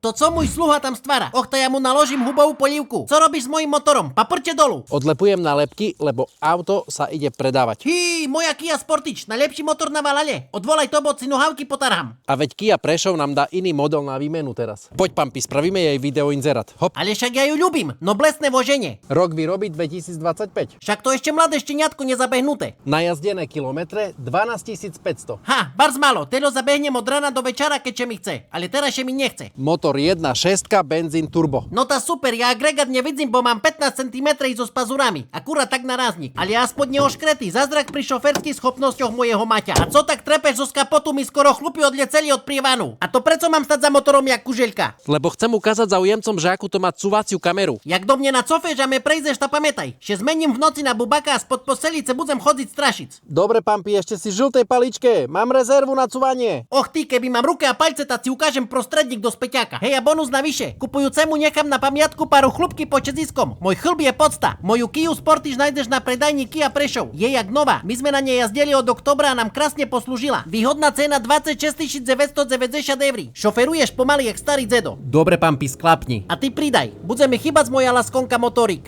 To co môj sluha tam stvára? Och, to ja mu naložím hubovú polívku. Co robíš s mojím motorom? Paprte dolu. Odlepujem nálepky, lebo auto sa ide predávať. Moja Kia Sportage, najlepší motor na Valale. Odvolaj to, bo si nohavky potarhám. A veď Kia Prešov nám dá iný model na výmenu teraz. Poď, Pampi, spravíme jej videoinzerát. Hop. Ale však ja ju ľubím, no blesné voženie. Rok výroby 2025. Však to ešte mladé šteniatko nezabehnuté. Najazdené kilometre 12 500. Barz málo, teda zabehnem od rana do večera, keď mi chce. Ale teraz mi nechce. Motor 1.6, benzín turbo. No tá super, ja agregát nevidím, bo mám 15 cm so spazurami. Akurát tak narazník. Ale aspoň neoškretý, zázrak pri šoferských schopnosťoch mojeho Maťa. A co tak trepeš zo skapotu, mi skoro chlupy odlieceli od prívanu. A to prečo mám stať za motorom jak kužeľka? Lebo chcem ukázať záujemcom, že akú to má cúvaciu kameru. Jak do mne nacofeš a me prejdeš, ta pamätaj. Že zmením v noci na bubaka a spod postelice budem chodiť strašic. Dobre, Pampi, ešte si žltej paličke. Mám rezervu na cúvanie. Och ty, keby mám ruke a palce, tak si ukážem prostredník do späťaka. Hej, a bonus navyše. Kupujúcemu nechám na pamiatku pár chlupky počet ziskom. Môj chlb je podsta. Moju Kiu Sportage nájdeš na predajni Kia Prešov. Je jak nová. My sme na nej jazdili od oktobra a nám krásne poslúžila. Výhodná cena 26 990 €. Šoferuješ pomaly jak starý dedo. Dobre, Pampi, sklapni. A ty pridaj. Budeme chýbať moja laskonka motorik.